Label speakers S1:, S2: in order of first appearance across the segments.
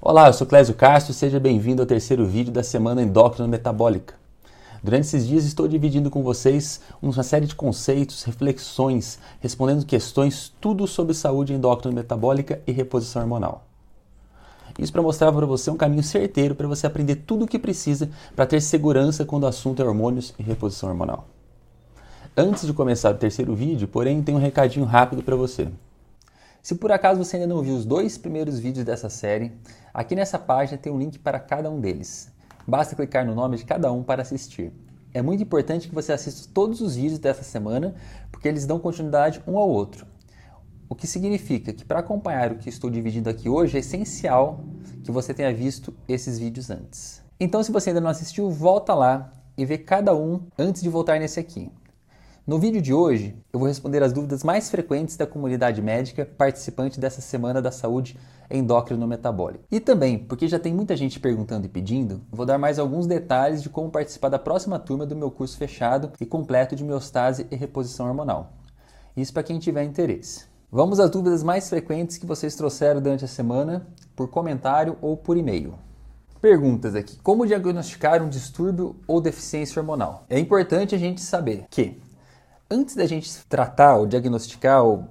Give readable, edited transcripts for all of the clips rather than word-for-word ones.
S1: Olá, eu sou Clésio Castro, seja bem-vindo ao terceiro vídeo da semana endócrino metabólica. Durante esses dias estou dividindo com vocês uma série de conceitos, reflexões, respondendo questões, tudo sobre saúde endócrino metabólica e reposição hormonal. Isso para mostrar para você um caminho certeiro para você aprender tudo o que precisa para ter segurança quando o assunto é hormônios e reposição hormonal. Antes de começar o terceiro vídeo, porém, tem um recadinho rápido para você. Se por acaso você ainda não viu os dois primeiros vídeos dessa série, aqui nessa página tem um link para cada um deles. Basta clicar no nome de cada um para assistir. É muito importante que você assista todos os vídeos dessa semana, porque eles dão continuidade um ao outro. O que significa que para acompanhar o que estou dividindo aqui hoje, é essencial que você tenha visto esses vídeos antes. Então, se você ainda não assistiu, volta lá e vê cada um antes de voltar nesse aqui. No vídeo de hoje, eu vou responder as dúvidas mais frequentes da comunidade médica participante dessa Semana da Saúde Endócrino-Metabólica. E também, porque já tem muita gente perguntando e pedindo, vou dar mais alguns detalhes de como participar da próxima turma do meu curso fechado e completo de homeostase e reposição hormonal. Isso para quem tiver interesse. Vamos às dúvidas mais frequentes que vocês trouxeram durante a semana, por comentário ou por e-mail. Perguntas aqui. Como diagnosticar um distúrbio ou deficiência hormonal? É importante a gente saber que antes da gente tratar ou diagnosticar ou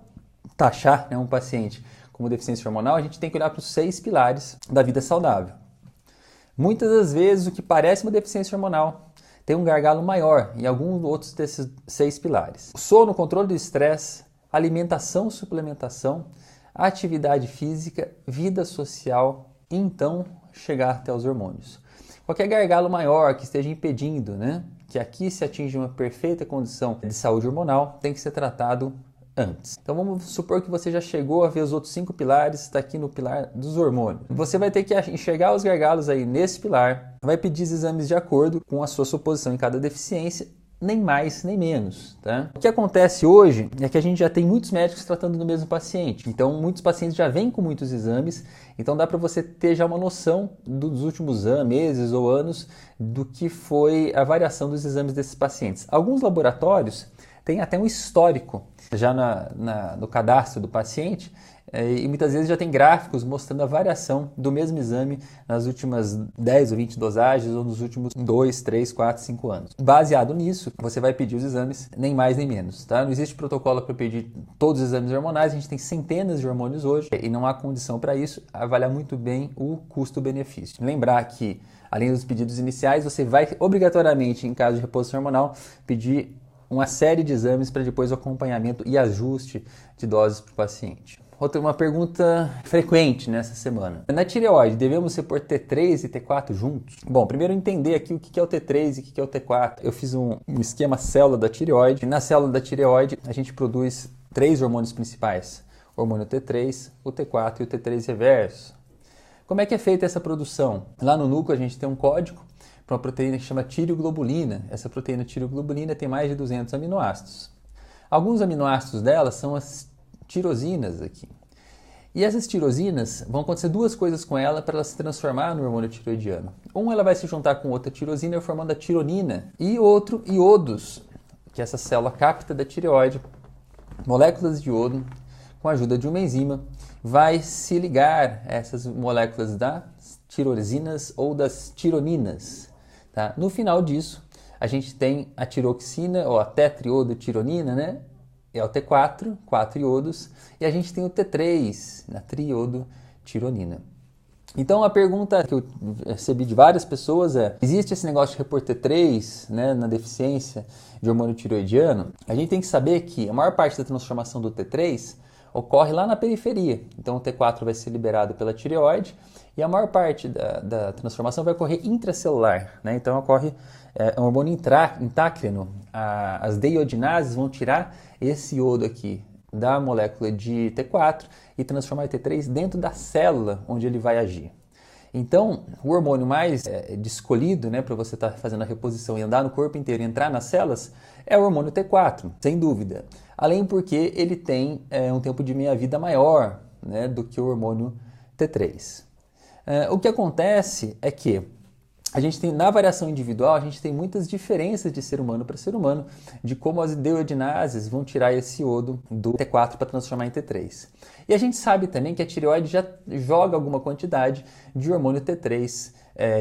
S1: taxar um paciente como deficiência hormonal, a gente tem que olhar para os 6 pilares da vida saudável. Muitas das vezes o que parece uma deficiência hormonal tem um gargalo maior em alguns outros desses 6 pilares. Sono, controle do estresse, alimentação, suplementação, atividade física, vida social e então chegar até os hormônios. Qualquer gargalo maior que esteja impedindo, que aqui se atinge uma perfeita condição de saúde hormonal, tem que ser tratado antes. Então vamos supor que você já chegou a ver os outros 5 pilares, está aqui no pilar dos hormônios. Você vai ter que enxergar os gargalos aí nesse pilar, vai pedir os exames de acordo com a sua suposição em cada deficiência, nem mais nem menos. Tá? O que acontece hoje é que a gente já tem muitos médicos tratando do mesmo paciente, então muitos pacientes já vêm com muitos exames, então dá para você ter já uma noção dos últimos meses ou anos do que foi a variação dos exames desses pacientes. Alguns laboratórios têm até um histórico já no cadastro do paciente e muitas vezes já tem gráficos mostrando a variação do mesmo exame nas últimas 10 ou 20 dosagens ou nos últimos 2, 3, 4, 5 anos. Baseado nisso, você vai pedir os exames nem mais nem menos. Tá? Não existe protocolo para pedir todos os exames hormonais, a gente tem centenas de hormônios hoje e não há condição para isso, avaliar muito bem o custo-benefício. Lembrar que, além dos pedidos iniciais, você vai obrigatoriamente, em caso de reposição hormonal, pedir uma série de exames para depois o acompanhamento e ajuste de doses para o paciente. Uma pergunta frequente nessa semana. Na tireoide, devemos repor T3 e T4 juntos? Bom, primeiro entender aqui o que é o T3 e o que é o T4. Eu fiz um esquema célula da tireoide. E na célula da tireoide, a gente produz 3 hormônios principais. O hormônio T3, o T4 e o T3 reverso. Como é que é feita essa produção? Lá no núcleo a gente tem um código para uma proteína que chama tireoglobulina. Essa proteína tireoglobulina tem mais de 200 aminoácidos. Alguns aminoácidos dela são as tirosinas aqui. E essas tirosinas, vão acontecer 2 coisas com ela para ela se transformar no hormônio tireoidiano. Ela vai se juntar com outra tirosina formando a tironina e outro iodos, que essa célula capta da tireoide, moléculas de iodo, com a ajuda de uma enzima, vai se ligar a essas moléculas das tirosinas ou das tironinas. Tá? No final disso, a gente tem a tiroxina ou a tetraiodotironina, é o T4, 4 iodos, e a gente tem o T3, na triiodotironina. Então a pergunta que eu recebi de várias pessoas é: existe esse negócio de repor T3 na deficiência de hormônio tireoidiano? A gente tem que saber que a maior parte da transformação do T3 ocorre lá na periferia. Então o T4 vai ser liberado pela tireoide e a maior parte da transformação vai ocorrer intracelular. Então ocorre um hormônio intrácrino. As deiodinases vão tirar esse iodo aqui da molécula de T4 e transformar o T3 dentro da célula onde ele vai agir. Então, o hormônio mais escolhido para você estar fazendo a reposição e andar no corpo inteiro e entrar nas células é o hormônio T4, sem dúvida. Além porque ele tem um tempo de meia-vida maior do que o hormônio T3. O que acontece é que a gente tem, na variação individual, a gente tem muitas diferenças de ser humano para ser humano, de como as iodinases vão tirar esse iodo do T4 para transformar em T3. E a gente sabe também que a tireoide já joga alguma quantidade de hormônio T3,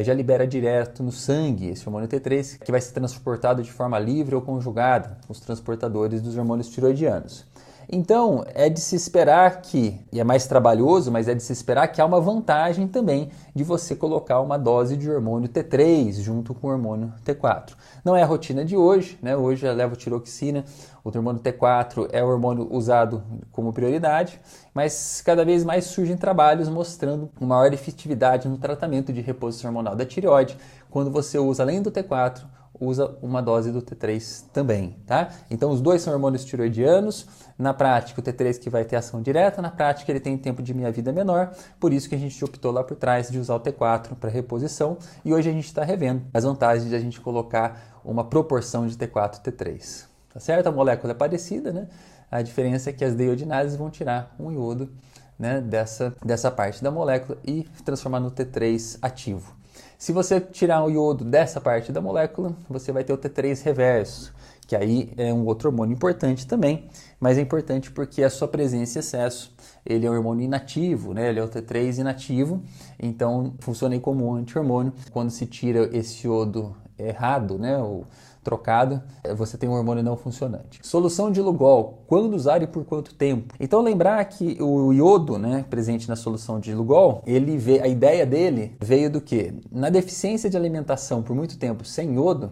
S1: já libera direto no sangue esse hormônio T3, que vai ser transportado de forma livre ou conjugada com os transportadores dos hormônios tiroidianos. Então, é de se esperar que, e é mais trabalhoso, mas é de se esperar que há uma vantagem também de você colocar uma dose de hormônio T3 junto com o hormônio T4. Não é a rotina de hoje, né? Hoje a levotiroxina, o hormônio T4 é o hormônio usado como prioridade, mas cada vez mais surgem trabalhos mostrando uma maior efetividade no tratamento de reposição hormonal da tireoide, quando você usa, além do T4, usa uma dose do T3 também, tá? Então os dois são hormônios tiroidianos, na prática o T3 que vai ter ação direta, na prática ele tem tempo de meia-vida menor, por isso que a gente optou lá por trás de usar o T4 para reposição, e hoje a gente está revendo as vantagens de a gente colocar uma proporção de T4 e T3, tá certo? A molécula é parecida, né? A diferença é que as deiodinases vão tirar um iodo, né, dessa parte da molécula e transformar no T3 ativo. Se você tirar o iodo dessa parte da molécula, você vai ter o T3 reverso, que aí é um outro hormônio importante também, mas é importante porque a sua presença em excesso, ele é um hormônio inativo, né? Ele é o T3 inativo, então funciona aí como um anti-hormônio. Quando se tira esse iodo errado, né, ou trocado, você tem um hormônio não funcionante. Solução de Lugol, quando usar e por quanto tempo? Então lembrar que o iodo, né, presente na solução de Lugol, a ideia dele veio do quê? Na deficiência de alimentação por muito tempo sem iodo,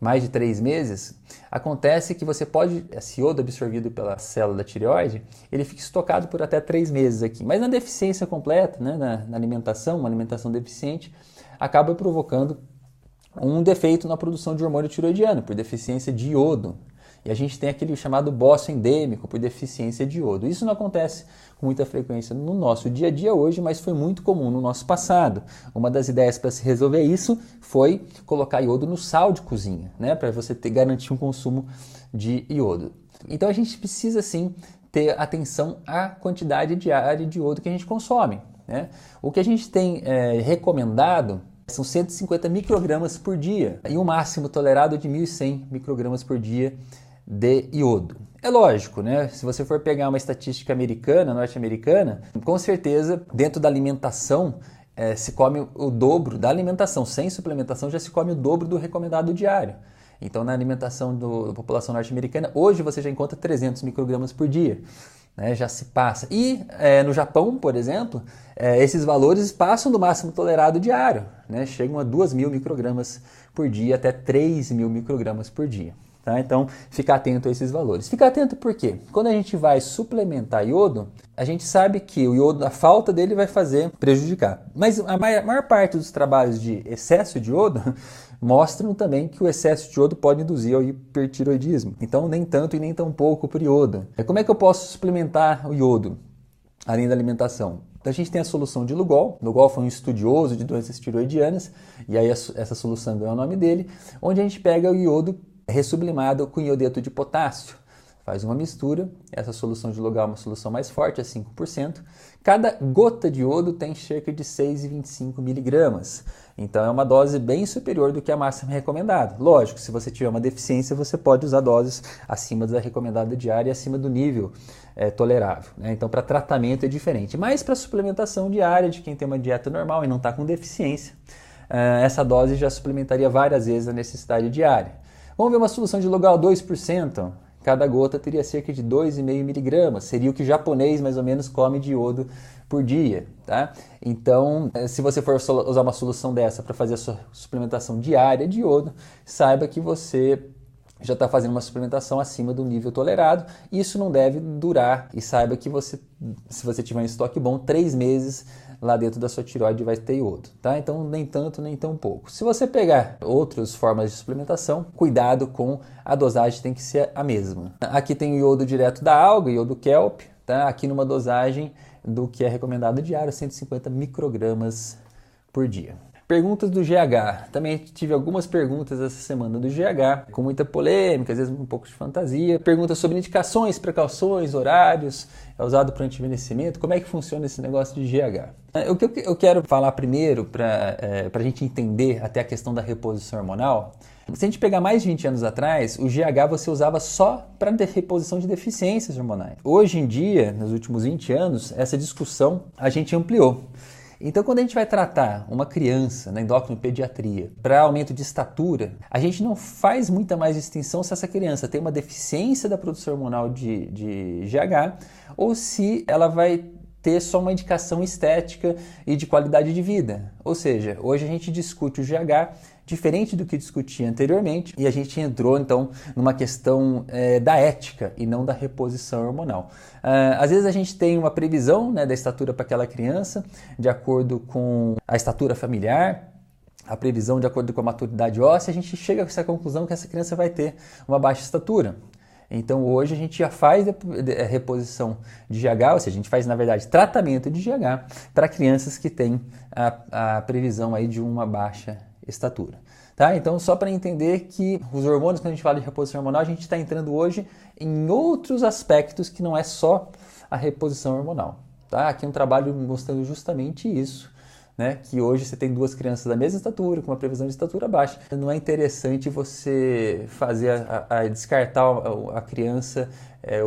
S1: mais de 3 meses, acontece que você pode, esse iodo absorvido pela célula da tireoide, ele fica estocado por até 3 meses aqui. Mas na deficiência completa, né, na alimentação, uma alimentação deficiente, acaba provocando um defeito na produção de hormônio tiroidiano, por deficiência de iodo. E a gente tem aquele chamado bócio endêmico, por deficiência de iodo. Isso não acontece com muita frequência no nosso dia a dia hoje, mas foi muito comum no nosso passado. Uma das ideias para se resolver isso foi colocar iodo no sal de cozinha, né, para você garantir um consumo de iodo. Então a gente precisa sim ter atenção à quantidade diária de iodo que a gente consome, né? O que a gente tem recomendado são 150 microgramas por dia e um máximo tolerado de 1.100 microgramas por dia de iodo. É lógico, né? Se você for pegar uma estatística americana, norte-americana, com certeza dentro da alimentação se come o dobro da alimentação, sem suplementação já se come o dobro do recomendado diário. Então na alimentação da população norte-americana, hoje você já encontra 300 microgramas por dia. Né, já se passa. E no Japão, por exemplo, esses valores passam do máximo tolerado diário, né, chegam a 2.000 microgramas por dia até 3.000 microgramas por dia. Tá? Então, fica atento a esses valores. Fica atento por quê? Quando a gente vai suplementar iodo, a gente sabe que o iodo, a falta dele vai fazer prejudicar. Mas a maior parte dos trabalhos de excesso de iodo mostram também que o excesso de iodo pode induzir ao hipertiroidismo. Então, nem tanto e nem tão pouco por iodo. Como é que eu posso suplementar o iodo, além da alimentação? Então, a gente tem a solução de Lugol. Lugol foi um estudioso de doenças tiroidianas, e aí essa solução ganhou o nome dele, onde a gente pega o iodo ressublimado com iodeto de potássio. Faz uma mistura, essa solução de Lugol é uma solução mais forte, é 5%. Cada gota de iodo tem cerca de 6,25 miligramas. Então é uma dose bem superior do que a máxima recomendada. Lógico, se você tiver uma deficiência, você pode usar doses acima da recomendada diária e acima do nível tolerável. Né? Então para tratamento é diferente. Mas para suplementação diária de quem tem uma dieta normal e não está com deficiência, essa dose já suplementaria várias vezes a necessidade diária. Vamos ver uma solução de Lugol 2%. Cada gota teria cerca de 2,5 miligramas, seria o que o japonês mais ou menos come de iodo por dia. Tá? Então, se você for usar uma solução dessa para fazer a sua suplementação diária de iodo, saiba que você já está fazendo uma suplementação acima do nível tolerado. Isso não deve durar e saiba que você, se você tiver um estoque bom, 3 meses lá dentro da sua tireoide vai ter iodo, tá? Então nem tanto, nem tão pouco. Se você pegar outras formas de suplementação, cuidado com a dosagem, tem que ser a mesma. Aqui tem o iodo direto da alga, iodo kelp, tá? Aqui numa dosagem do que é recomendado diário, 150 microgramas por dia. Perguntas do GH. Também tive algumas perguntas essa semana do GH, com muita polêmica, às vezes um pouco de fantasia. Perguntas sobre indicações, precauções, horários, é usado para anti-envelhecimento. Como é que funciona esse negócio de GH? O que eu quero falar primeiro, para a gente entender até a questão da reposição hormonal. Se a gente pegar mais de 20 anos atrás, o GH você usava só para reposição de deficiências hormonais. Hoje em dia, nos últimos 20 anos, essa discussão a gente ampliou. Então, quando a gente vai tratar uma criança na endocrinopediatria para aumento de estatura, a gente não faz muita mais distinção se essa criança tem uma deficiência da produção hormonal de GH ou se ela vai ter só uma indicação estética e de qualidade de vida. Ou seja, hoje a gente discute o GH diferente do que discutia anteriormente e a gente entrou então numa questão da ética e não da reposição hormonal. Às vezes a gente tem uma previsão, né, da estatura para aquela criança de acordo com a estatura familiar, a previsão de acordo com a maturidade óssea, a gente chega a essa conclusão que essa criança vai ter uma baixa estatura. Então hoje a gente já faz a reposição de GH, ou seja, a gente faz na verdade tratamento de GH para crianças que têm a previsão aí de uma baixa estatura. Tá? Então só para entender que os hormônios, quando a gente fala de reposição hormonal, a gente está entrando hoje em outros aspectos que não é só a reposição hormonal. Tá? Aqui é um trabalho mostrando justamente isso. Né, que hoje você tem duas crianças da mesma estatura, com uma previsão de estatura baixa. Não é interessante você fazer descartar a criança,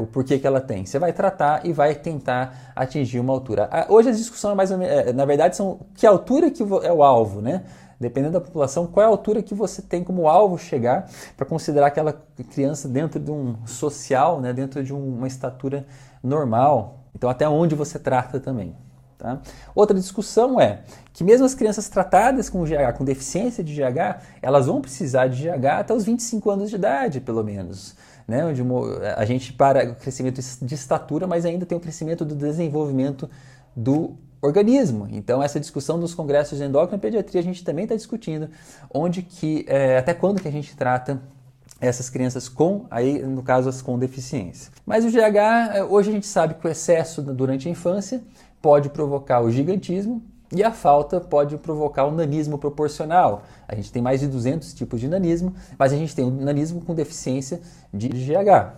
S1: o porquê que ela tem. Você vai tratar e vai tentar atingir uma altura. Hoje a discussão é mais ou menos, na verdade, são que altura que é o alvo, né? Dependendo da população, qual é a altura que você tem como alvo chegar para considerar aquela criança dentro de um social, né, dentro de uma estatura normal. Então até onde você trata também. Tá? Outra discussão é que mesmo as crianças tratadas com GH, com deficiência de GH, elas vão precisar de GH até os 25 anos de idade, pelo menos. Né? Onde a gente para o crescimento de estatura, mas ainda tem o crescimento do desenvolvimento do organismo. Então essa discussão dos congressos de endocrinopediatria a gente também está discutindo, onde que, até quando que a gente trata essas crianças com, aí no caso as com deficiência. Mas o GH, hoje a gente sabe que o excesso durante a infância pode provocar o gigantismo e a falta pode provocar o nanismo proporcional. A gente tem mais de 200 tipos de nanismo, mas a gente tem o nanismo com deficiência de GH.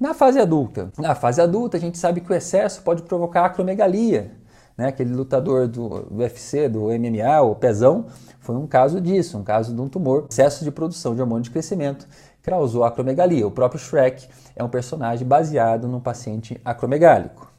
S1: Na fase adulta a gente sabe que o excesso pode provocar acromegalia. Né? Aquele lutador do UFC, do MMA, o Pezão, foi um caso disso, um caso de um tumor, excesso de produção de hormônio de crescimento, que causou acromegalia. O próprio Shrek é um personagem baseado num paciente acromegálico.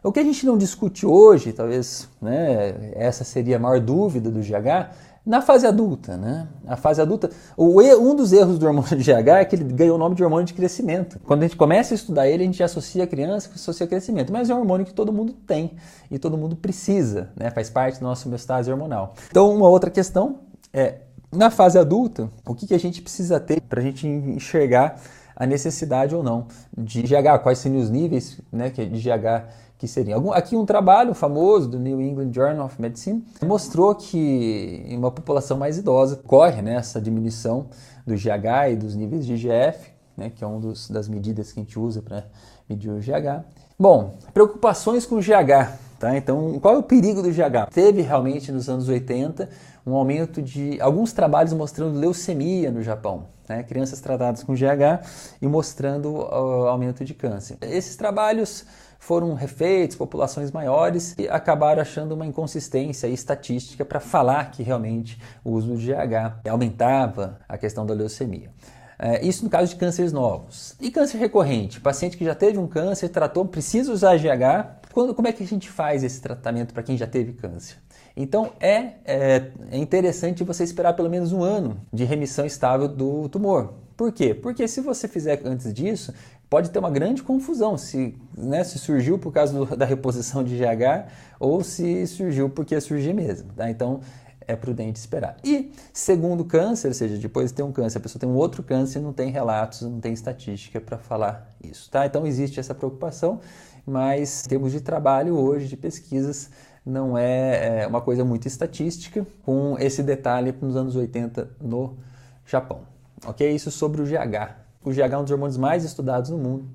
S1: O que a gente não discute hoje, talvez, né, essa seria a maior dúvida do GH, na fase adulta. Né? A fase adulta, um dos erros do hormônio de GH é que ele ganhou o nome de hormônio de crescimento. Quando a gente começa a estudar ele, a gente associa a criança, associa crescimento, mas é um hormônio que todo mundo tem e todo mundo precisa, né? Faz parte da nossa homeostase hormonal. Então, uma outra questão é, na fase adulta, o que a gente precisa ter para a gente enxergar a necessidade ou não de GH, quais seriam os níveis, né, de GH que seriam. Aqui um trabalho famoso do New England Journal of Medicine mostrou que em uma população mais idosa ocorre, né, essa diminuição do GH e dos níveis de IGF, né, que é uma das medidas que a gente usa para medir o GH. Bom, preocupações com o GH. Tá? Então, qual é o perigo do GH? Teve realmente nos anos 80 um aumento de alguns trabalhos mostrando leucemia no Japão, né? Crianças tratadas com GH e mostrando aumento de câncer. Esses trabalhos foram refeitos, populações maiores, e acabaram achando uma inconsistência estatística para falar que realmente o uso de GH aumentava a questão da leucemia. Isso no caso de cânceres novos. E câncer recorrente? Paciente que já teve um câncer, tratou, precisa usar GH. Como é que a gente faz esse tratamento para quem já teve câncer? Então é interessante você esperar pelo menos um ano de remissão estável do tumor. Por quê? Porque se você fizer antes disso, pode ter uma grande confusão se surgiu por causa da reposição de GH ou se surgiu porque surgiu mesmo. Tá? Então é prudente esperar. E segundo câncer, ou seja, depois de ter um câncer, a pessoa tem um outro câncer, não tem relatos, não tem estatística para falar isso. Tá? Então existe essa preocupação, mas em termos de trabalho hoje, de pesquisas, não é uma coisa muito estatística, com esse detalhe nos anos 80 no Japão. Ok? Isso sobre o GH. O GH é um dos hormônios mais estudados no mundo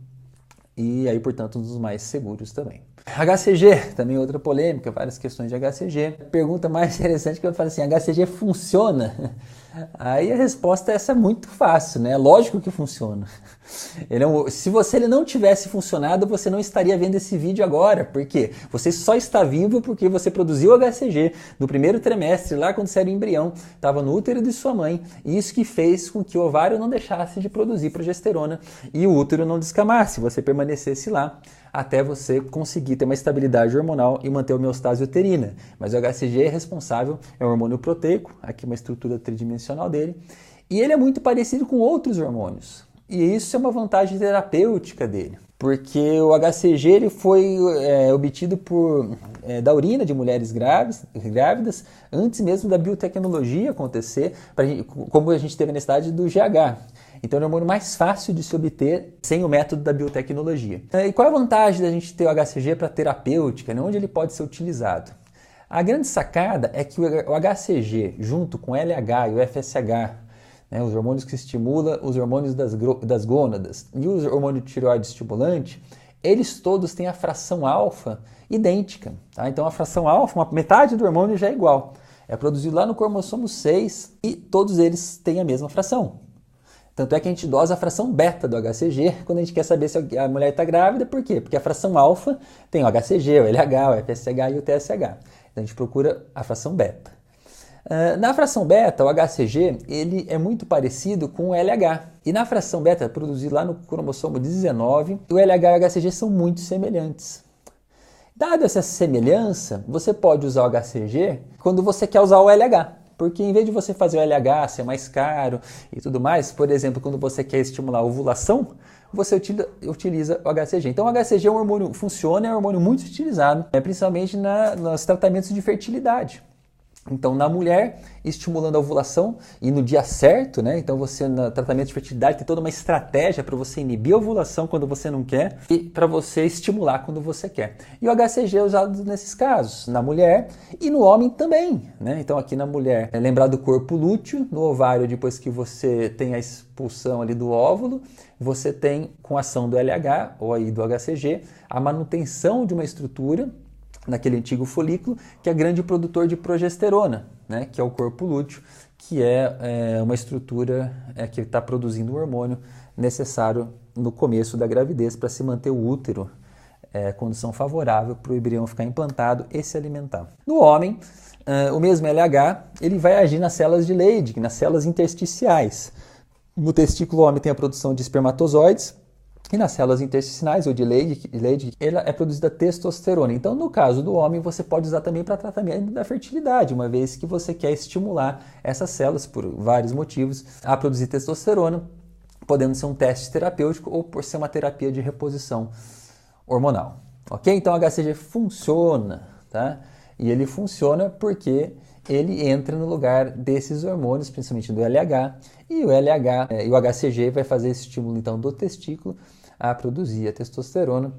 S1: e aí, portanto, um dos mais seguros também. HCG, também outra polêmica, várias questões de HCG. Pergunta mais interessante que eu falo assim, HCG funciona? Aí a resposta é essa muito fácil, né? Lógico que funciona. Se ele não tivesse funcionado, você não estaria vendo esse vídeo agora. Por quê? Você só está vivo porque você produziu HCG no primeiro trimestre, lá quando você era embrião, estava no útero de sua mãe, e isso que fez com que o ovário não deixasse de produzir progesterona e o útero não descamasse, você permanecesse lá até você conseguir ter uma estabilidade hormonal e manter a homeostase uterina. Mas o HCG é responsável, é um hormônio proteico, aqui uma estrutura tridimensional dele, e ele é muito parecido com outros hormônios. E isso é uma vantagem terapêutica dele, porque o HCG ele foi obtido da urina de mulheres grávidas antes mesmo da biotecnologia acontecer, como a gente teve na necessidade do GH. Então é o hormônio mais fácil de se obter sem o método da biotecnologia. E qual é a vantagem da gente ter o HCG para terapêutica, né? Onde ele pode ser utilizado? A grande sacada é que o HCG, junto com o LH e o FSH, né, os hormônios que estimulam os hormônios das gônadas e o hormônio tireoide estimulante, eles todos têm a fração alfa idêntica. Tá? Então a fração alfa, metade do hormônio já é igual. É produzido lá no cromossomo 6 e todos eles têm a mesma fração. Tanto é que a gente dosa a fração beta do HCG quando a gente quer saber se a mulher está grávida. Por quê? Porque a fração alfa tem o HCG, o LH, o FSH e o TSH. Então a gente procura a fração beta. Na fração beta, o HCG ele é muito parecido com o LH. E na fração beta, produzido lá no cromossomo 19, o LH e o HCG são muito semelhantes. Dada essa semelhança, você pode usar o HCG quando você quer usar o LH. Porque em vez de você fazer o LH ser mais caro e tudo mais, por exemplo, quando você quer estimular a ovulação, você utiliza o HCG. Então o HCG é um hormônio, funciona, é um hormônio muito utilizado, principalmente nos tratamentos de fertilidade. Então, na mulher, estimulando a ovulação e no dia certo, né? Então, você no tratamento de fertilidade tem toda uma estratégia para você inibir a ovulação quando você não quer e para você estimular quando você quer. E o HCG é usado nesses casos, na mulher e no homem também, né? Então, aqui na mulher, é lembrar do corpo lúteo, no ovário, depois que você tem a expulsão ali do óvulo, você tem, com a ação do LH ou aí do HCG, a manutenção de uma estrutura naquele antigo folículo, que é grande produtor de progesterona, né, que é o corpo lúteo, que é uma estrutura que está produzindo o hormônio necessário no começo da gravidez para se manter o útero, condição favorável para o embrião ficar implantado e se alimentar. No homem, o mesmo LH ele vai agir nas células de Leydig, nas células intersticiais. No testículo, o homem tem a produção de espermatozoides, e nas células intestinais, ou de Leydig, ela é produzida testosterona. Então, no caso do homem, você pode usar também para tratamento da fertilidade, uma vez que você quer estimular essas células, por vários motivos, a produzir testosterona, podendo ser um teste terapêutico ou por ser uma terapia de reposição hormonal. Ok? Então, o HCG funciona, tá? E ele funciona porque ele entra no lugar desses hormônios, principalmente do LH, e o LH e o HCG vai fazer esse estímulo, então, do testículo a produzir a testosterona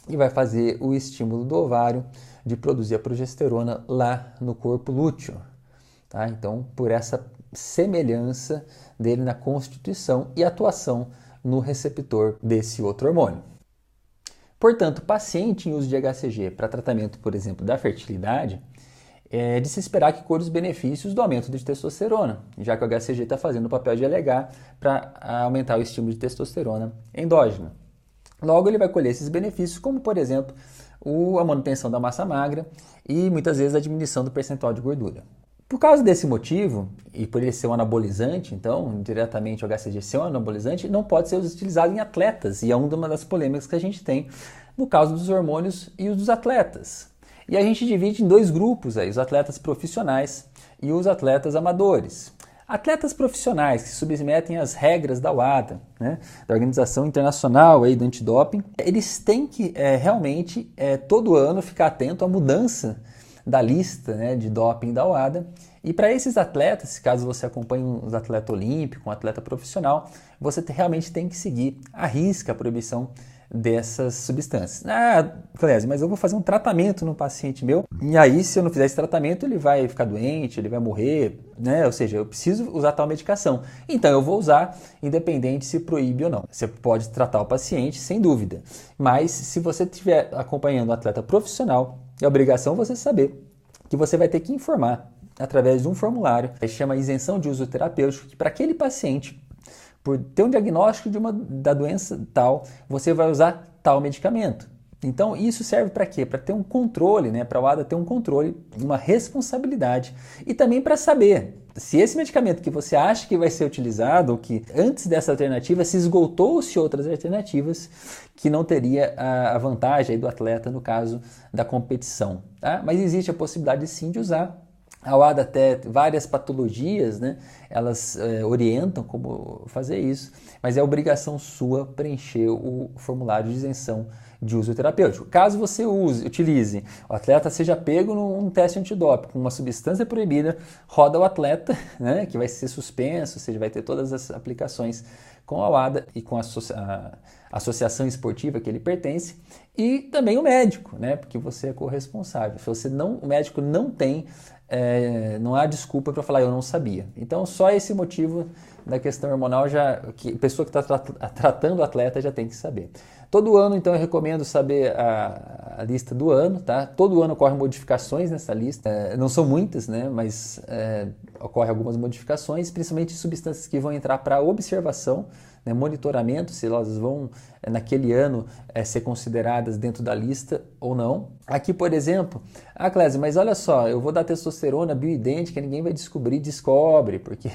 S1: e vai fazer o estímulo do ovário de produzir a progesterona lá no corpo lúteo. Tá? Então, por essa semelhança dele na constituição e atuação no receptor desse outro hormônio. Portanto, paciente em uso de HCG para tratamento, por exemplo, da fertilidade, é de se esperar que colhe os benefícios do aumento de testosterona, já que o HCG está fazendo o papel de LH para aumentar o estímulo de testosterona endógena. Logo, ele vai colher esses benefícios, como, por exemplo, a manutenção da massa magra e, muitas vezes, a diminuição do percentual de gordura. Por causa desse motivo, e por ele ser um anabolizante, então, diretamente o HCG ser um anabolizante, não pode ser utilizado em atletas, e é uma das polêmicas que a gente tem no caso dos hormônios e os dos atletas. E a gente divide em dois grupos, aí, os atletas profissionais e os atletas amadores. Atletas profissionais que se submetem às regras da WADA, né, da Organização Internacional aí, do Antidoping, eles têm que realmente todo ano ficar atento à mudança da lista, né, de doping da WADA. E para esses atletas, caso você acompanhe um atleta olímpico, um atleta profissional, você realmente tem que seguir à risca a proibição dessas substâncias. Ah, Clésio, mas eu vou fazer um tratamento no paciente meu, e aí se eu não fizer esse tratamento ele vai ficar doente, ele vai morrer, né? Ou seja, eu preciso usar tal medicação. Então eu vou usar, independente se proíbe ou não. Você pode tratar o paciente, sem dúvida, mas se você estiver acompanhando um atleta profissional, é obrigação você saber que você vai ter que informar através de um formulário que chama isenção de uso terapêutico, que para aquele paciente, por ter um diagnóstico da doença tal, você vai usar tal medicamento. Então isso serve para quê? Para ter um controle, né? Para o ADA ter um controle, uma responsabilidade e também para saber se esse medicamento que você acha que vai ser utilizado ou que antes dessa alternativa se esgotou-se outras alternativas que não teria a vantagem aí do atleta no caso da competição. Tá? Mas existe a possibilidade sim de usar. A UADA até várias patologias, né? Elas orientam como fazer isso, mas é obrigação sua preencher o formulário de isenção de uso terapêutico. Caso você utilize, o atleta seja pego num teste antidoping com uma substância proibida, roda o atleta, né? Que vai ser suspenso, ou seja, vai ter todas as aplicações com a UADA e com a associação esportiva que ele pertence, e também o médico, né? Porque você é corresponsável. Se você não, o médico não tem não há desculpa para falar eu não sabia. Então só esse motivo da questão hormonal que a pessoa que está tratando o atleta já tem que saber. Todo ano então eu recomendo saber a lista do ano, tá? Todo ano ocorrem modificações nessa lista, não são muitas, né? Mas ocorrem algumas modificações, principalmente substâncias que vão entrar para observação, né, monitoramento, se elas vão naquele ano ser consideradas dentro da lista ou não. Aqui, por exemplo, Clésio, mas olha só, eu vou dar testosterona bioidêntica, ninguém vai descobre, porque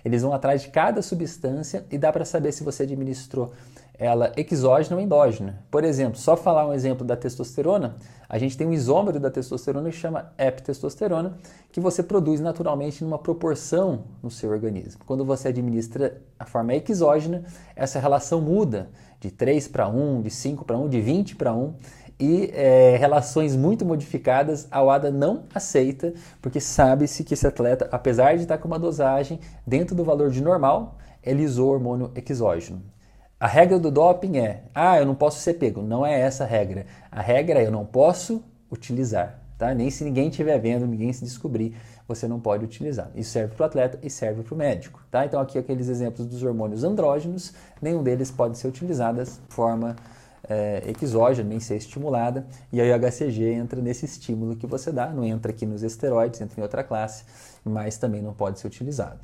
S1: eles vão atrás de cada substância e dá para saber se você administrou ela exógena ou endógena. Por exemplo, só falar um exemplo da testosterona, a gente tem um isômero da testosterona que chama epitestosterona, que você produz naturalmente numa proporção no seu organismo. Quando você administra a forma exógena, essa relação muda de 3 para 1, de 5 para 1, de 20 para 1, e relações muito modificadas a UADA não aceita, porque sabe-se que esse atleta, apesar de estar com uma dosagem dentro do valor de normal, ele usou hormônio exógeno. A regra do doping é, eu não posso ser pego. Não é essa a regra. A regra é, eu não posso utilizar. Tá? Nem se ninguém estiver vendo, ninguém se descobrir, você não pode utilizar. Isso serve para o atleta e serve para o médico. Tá? Então aqui aqueles exemplos dos hormônios andrógenos, nenhum deles pode ser utilizado de forma exógena, nem ser estimulada. E aí o HCG entra nesse estímulo que você dá, não entra aqui nos esteroides, entra em outra classe, mas também não pode ser utilizado.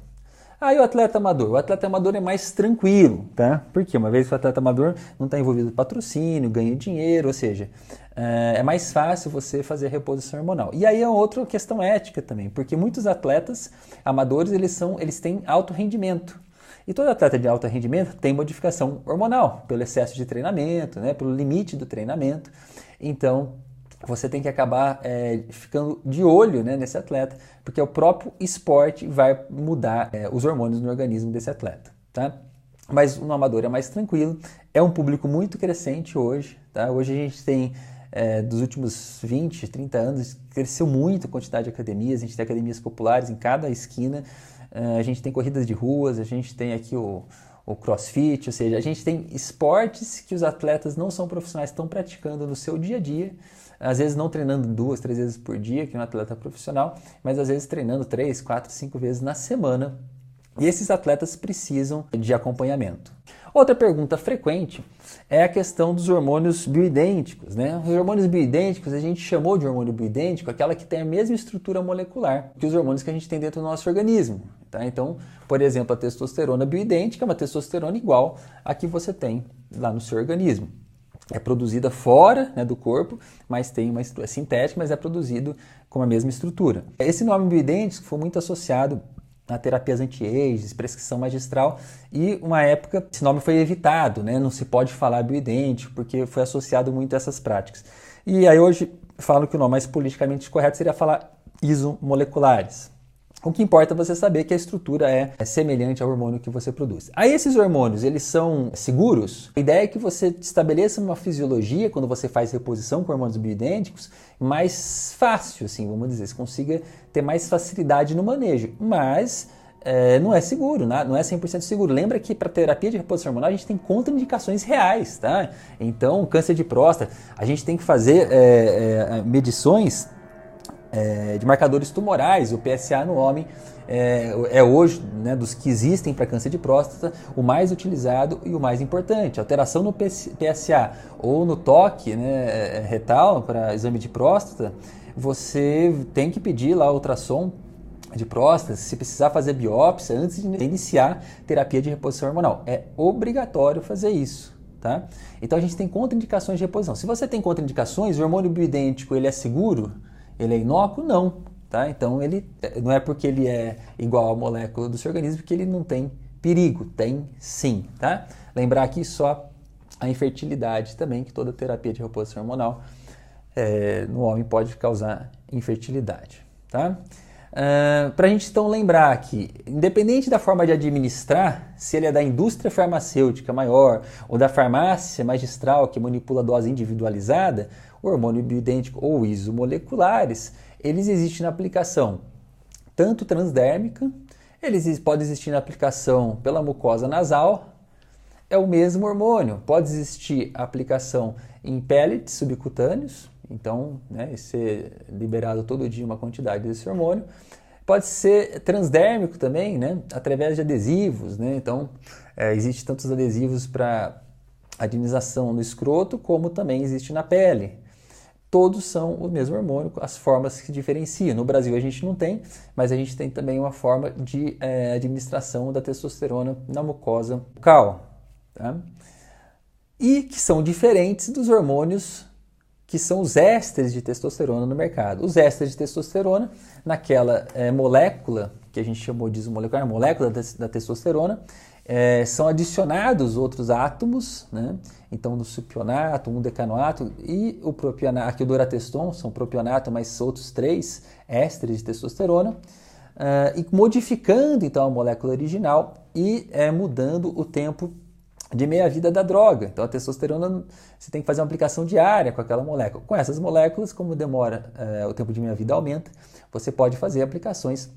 S1: Aí o atleta amador. O atleta amador é mais tranquilo, tá? Porque uma vez que o atleta amador não está envolvido em patrocínio, ganha dinheiro, ou seja, é mais fácil você fazer a reposição hormonal. E aí é outra questão ética também, porque muitos atletas amadores, eles têm alto rendimento. E todo atleta de alto rendimento tem modificação hormonal, pelo excesso de treinamento, né? Pelo limite do treinamento. Então, você tem que acabar ficando de olho, né, nesse atleta, porque o próprio esporte vai mudar os hormônios no organismo desse atleta. Tá? Mas no amador é mais tranquilo, é um público muito crescente hoje. Tá? Hoje a gente tem, dos últimos 20, 30 anos, cresceu muito a quantidade de academias, a gente tem academias populares em cada esquina, a gente tem corridas de ruas, a gente tem aqui o crossfit, ou seja, a gente tem esportes que os atletas não são profissionais, estão praticando no seu dia a dia, às vezes não treinando 2, 3 vezes por dia, que é um atleta profissional, mas às vezes treinando 3, 4, 5 vezes na semana. E esses atletas precisam de acompanhamento. Outra pergunta frequente é a questão dos hormônios bioidênticos, né? Os hormônios bioidênticos, a gente chamou de hormônio bioidêntico aquela que tem a mesma estrutura molecular que os hormônios que a gente tem dentro do nosso organismo. Tá? Então, por exemplo, a testosterona bioidêntica é uma testosterona igual à que você tem lá no seu organismo. É produzida fora, né, do corpo, mas tem uma estrutura sintética, mas é produzido com a mesma estrutura. Esse nome bioidêntico foi muito associado a terapias anti-age, prescrição magistral, e uma época esse nome foi evitado, né? Não se pode falar bioidêntico, porque foi associado muito a essas práticas. E aí hoje falam que o nome mais politicamente correto seria falar isomoleculares. O que importa é você saber que a estrutura é semelhante ao hormônio que você produz. Aí esses hormônios, eles são seguros? A ideia é que você estabeleça uma fisiologia, quando você faz reposição com hormônios bioidênticos, mais fácil, assim, vamos dizer, você consiga ter mais facilidade no manejo. Mas não é seguro, não é 100% seguro. Lembra que para terapia de reposição hormonal a gente tem contraindicações reais, tá? Então, câncer de próstata, a gente tem que fazer medições de marcadores tumorais. O PSA no homem hoje, né, dos que existem para câncer de próstata, o mais utilizado e o mais importante. Alteração no PSA ou no toque, né, retal para exame de próstata, você tem que pedir lá ultrassom de próstata, se precisar fazer biópsia antes de iniciar terapia de reposição hormonal. É obrigatório fazer isso, tá? Então a gente tem contraindicações de reposição. Se você tem contraindicações, o hormônio bioidêntico, ele é seguro? Ele é inócuo? Não, tá? Então ele não é porque ele é igual à molécula do seu organismo que ele não tem perigo. Tem sim, tá? Lembrar aqui só a infertilidade também, que toda terapia de reposição hormonal no homem pode causar infertilidade, tá? Para a gente então lembrar que, independente da forma de administrar, se ele é da indústria farmacêutica maior ou da farmácia magistral que manipula a dose individualizada, o hormônio bioidêntico ou isomoleculares, eles existem na aplicação tanto transdérmica, eles podem existir na aplicação pela mucosa nasal, é o mesmo hormônio. Pode existir a aplicação em pellets subcutâneos, então, né, ser liberado todo dia uma quantidade desse hormônio. Pode ser transdérmico também, né, através de adesivos, né? Então, existe tantos adesivos para administração no escroto, como também existe na pele. Todos são o mesmo hormônio, as formas que diferenciam. No Brasil a gente não tem, mas a gente tem também uma forma de administração da testosterona na mucosa bucal, tá? E que são diferentes dos hormônios que são os ésteres de testosterona no mercado. Os ésteres de testosterona, naquela molécula que a gente chamou de isomolecular, molécula da testosterona, são adicionados outros átomos, né? Então, do supionato, 1-decanoato e o propionato, aqui o dorateston, são propionato, mais outros 3 ésteres de testosterona, e modificando então a molécula original e mudando o tempo de meia-vida da droga. Então a testosterona, você tem que fazer uma aplicação diária com aquela molécula. Com essas moléculas, como demora, o tempo de meia-vida aumenta, você pode fazer aplicações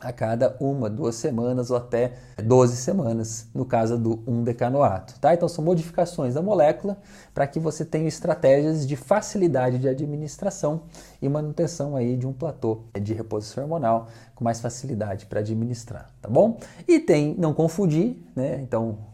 S1: a cada 1, 2 semanas ou até 12 semanas, no caso do 1-decanoato. Tá? Então são modificações da molécula para que você tenha estratégias de facilidade de administração e manutenção aí de um platô de reposição hormonal com mais facilidade para administrar, tá bom? E tem, não confundir, né? Então,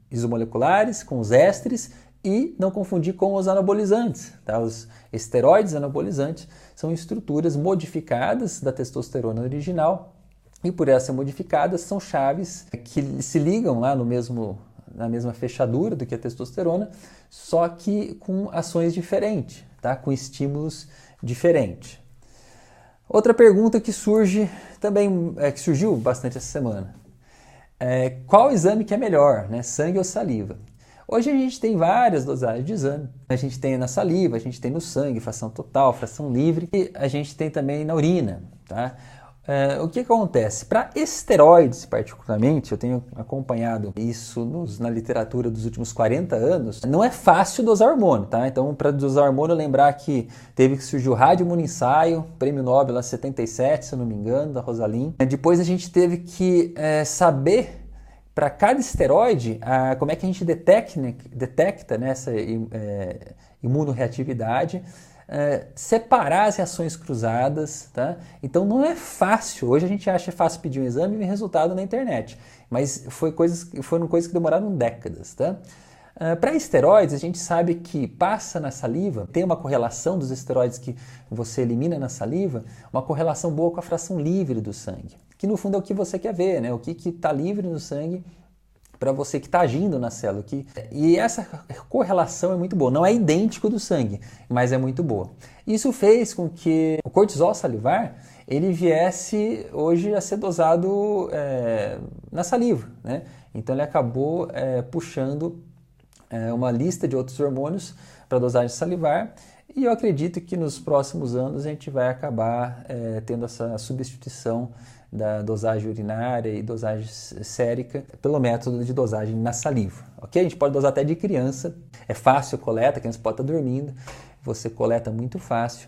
S1: isomoleculares com os ésteres e não confundir com os anabolizantes. Tá? Os esteroides anabolizantes são estruturas modificadas da testosterona original e por elas ser modificadas são chaves que se ligam lá na mesma fechadura do que a testosterona, só que com ações diferentes, tá? Com estímulos diferentes. Outra pergunta que surge também, que surgiu bastante essa semana. Qual exame que é melhor, né? Sangue ou saliva? Hoje a gente tem várias dosagens de exame. A gente tem na saliva, a gente tem no sangue, fração total, fração livre, e a gente tem também na urina, tá? O que acontece? Para esteroides, particularmente, eu tenho acompanhado isso na literatura dos últimos 40 anos, não é fácil dosar hormônio, tá? Então, para dosar hormônio, lembrar que teve que surgir o radioimunensaio, prêmio Nobel em 77, se eu não me engano, da Rosalind. Depois a gente teve que saber, para cada esteroide, como é que a gente detecta né, essa imunorreatividade, separar as reações cruzadas, tá? Então não é fácil. Hoje a gente acha fácil pedir um exame e ver resultado na internet, mas foram coisas que demoraram décadas, tá? Para esteroides, a gente sabe que passa na saliva, tem uma correlação dos esteroides que você elimina na saliva, uma correlação boa com a fração livre do sangue, que no fundo é o que você quer ver, né? O que está livre no sangue para você que está agindo na célula. E essa correlação é muito boa. Não é idêntico do sangue, mas é muito boa. Isso fez com que o cortisol salivar ele viesse hoje a ser dosado na saliva, né? Então ele acabou puxando uma lista de outros hormônios para dosagem salivar, e eu acredito que nos próximos anos a gente vai acabar tendo essa substituição da dosagem urinária e dosagem sérica pelo método de dosagem na saliva, ok? A gente pode dosar até de criança, é fácil a coleta, a criança pode estar dormindo, você coleta muito fácil,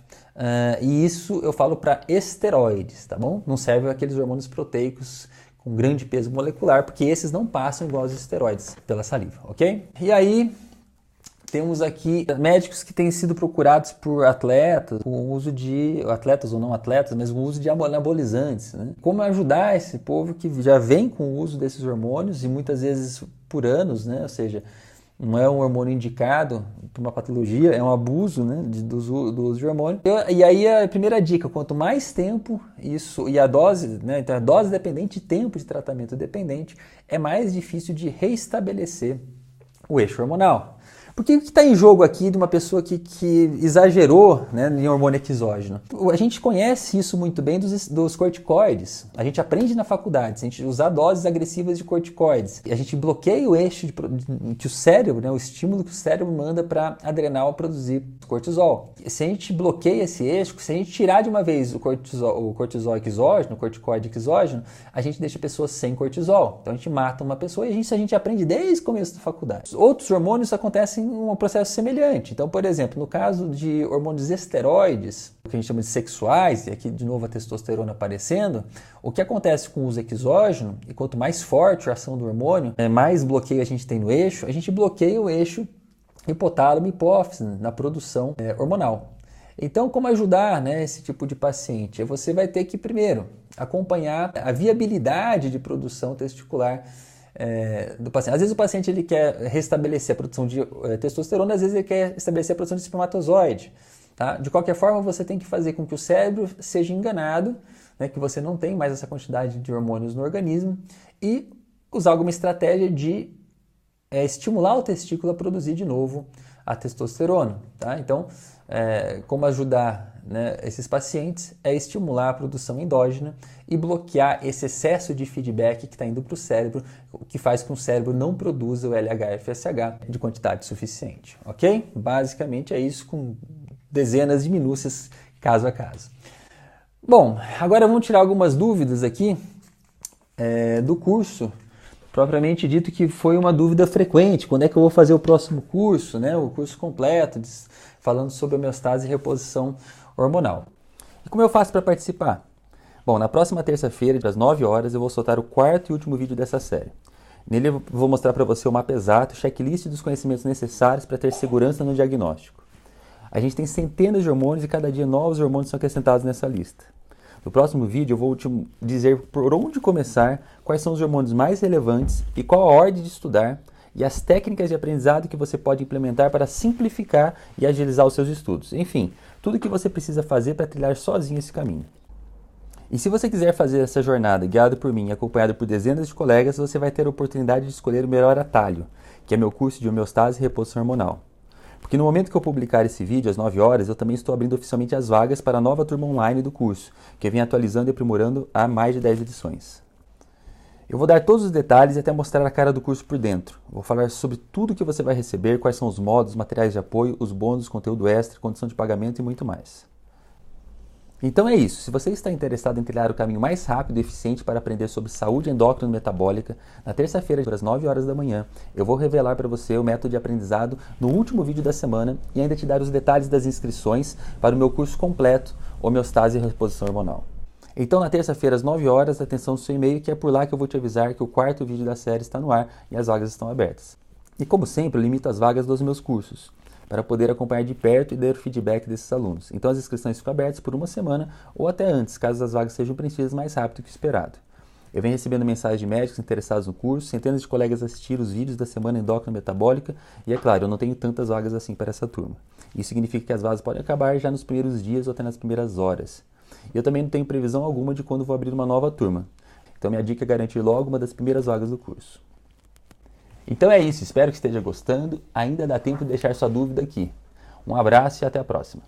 S1: e isso eu falo para esteroides, tá bom? Não serve aqueles hormônios proteicos com grande peso molecular, porque esses não passam igual aos esteroides pela saliva, ok? E aí temos aqui médicos que têm sido procurados por atletas, com o uso de, atletas ou não atletas, mas o uso de anabolizantes, né? Como ajudar esse povo que já vem com o uso desses hormônios e muitas vezes por anos, né? Ou seja, não é um hormônio indicado para uma patologia, é um abuso, né, do uso de hormônio. E aí a primeira dica, quanto mais tempo isso, e a dose, né, então a dose dependente e tempo de tratamento dependente, é mais difícil de reestabelecer o eixo hormonal. Porque o que está em jogo aqui de uma pessoa que exagerou, né, em hormônio exógeno? A gente conhece isso muito bem dos corticoides. A gente aprende na faculdade, se a gente usar doses agressivas de corticoides. A gente bloqueia o eixo que o cérebro, né, o estímulo que o cérebro manda para a adrenal produzir cortisol. Se a gente bloqueia esse eixo, se a gente tirar de uma vez o cortisol exógeno, o corticoide exógeno, a gente deixa a pessoa sem cortisol. Então a gente mata uma pessoa e isso a gente aprende desde o começo da faculdade. Outros hormônios acontecem um processo semelhante. Então, por exemplo, no caso de hormônios esteroides, o que a gente chama de sexuais, e aqui de novo a testosterona aparecendo, o que acontece com o uso exógeno, e quanto mais forte a ação do hormônio, mais bloqueio a gente tem no eixo, a gente bloqueia o eixo hipotálamo e hipófise na produção hormonal. Então, como ajudar, né, esse tipo de paciente? Você vai ter que, primeiro, acompanhar a viabilidade de produção testicular do paciente. Às vezes o paciente ele quer restabelecer a produção de testosterona, às vezes ele quer estabelecer a produção de espermatozoide. Tá? De qualquer forma, você tem que fazer com que o cérebro seja enganado, né, que você não tem mais essa quantidade de hormônios no organismo, e usar alguma estratégia de estimular o testículo a produzir de novo a testosterona. Tá? Então, como ajudar, né, esses pacientes é estimular a produção endógena e bloquear esse excesso de feedback que está indo para o cérebro, que faz com que o cérebro não produza o LH-FSH de quantidade suficiente, ok? Basicamente é isso, com dezenas de minúcias caso a caso. Bom, agora vamos tirar algumas dúvidas aqui do curso, propriamente dito, que foi uma dúvida frequente. Quando é que eu vou fazer o próximo curso, né? O curso completo, falando sobre homeostase e reposição hormonal. E como eu faço para participar? Bom, na próxima terça-feira, às 9 horas, eu vou soltar o quarto e último vídeo dessa série. Nele eu vou mostrar para você o mapa exato, checklist dos conhecimentos necessários para ter segurança no diagnóstico. A gente tem centenas de hormônios e cada dia novos hormônios são acrescentados nessa lista. No próximo vídeo eu vou te dizer por onde começar, quais são os hormônios mais relevantes e qual a ordem de estudar e as técnicas de aprendizado que você pode implementar para simplificar e agilizar os seus estudos. Enfim, tudo o que você precisa fazer para trilhar sozinho esse caminho. E se você quiser fazer essa jornada guiado por mim e acompanhado por dezenas de colegas, você vai ter a oportunidade de escolher o melhor atalho, que é meu curso de homeostase e reposição hormonal. Porque no momento que eu publicar esse vídeo, às 9 horas, eu também estou abrindo oficialmente as vagas para a nova turma online do curso, que eu venho atualizando e aprimorando há mais de 10 edições. Eu vou dar todos os detalhes e até mostrar a cara do curso por dentro. Vou falar sobre tudo que você vai receber, quais são os modos, materiais de apoio, os bônus, conteúdo extra, condição de pagamento e muito mais. Então é isso. Se você está interessado em trilhar o caminho mais rápido e eficiente para aprender sobre saúde endócrina e metabólica, na terça-feira, às 9 horas da manhã, eu vou revelar para você o método de aprendizado no último vídeo da semana e ainda te dar os detalhes das inscrições para o meu curso completo, Homeostase e Reposição Hormonal. Então, na terça-feira, às 9 horas, atenção no seu e-mail, que é por lá que eu vou te avisar que o quarto vídeo da série está no ar e as vagas estão abertas. E como sempre, eu limito as vagas dos meus cursos, para poder acompanhar de perto e dar o feedback desses alunos. Então as inscrições ficam abertas por uma semana ou até antes, caso as vagas sejam preenchidas mais rápido que o esperado. Eu venho recebendo mensagens de médicos interessados no curso, centenas de colegas assistiram os vídeos da semana endócrina metabólica e, é claro, eu não tenho tantas vagas assim para essa turma. Isso significa que as vagas podem acabar já nos primeiros dias ou até nas primeiras horas. E eu também não tenho previsão alguma de quando vou abrir uma nova turma. Então minha dica é garantir logo uma das primeiras vagas do curso. Então é isso, espero que esteja gostando. Ainda dá tempo de deixar sua dúvida aqui. Um abraço e até a próxima.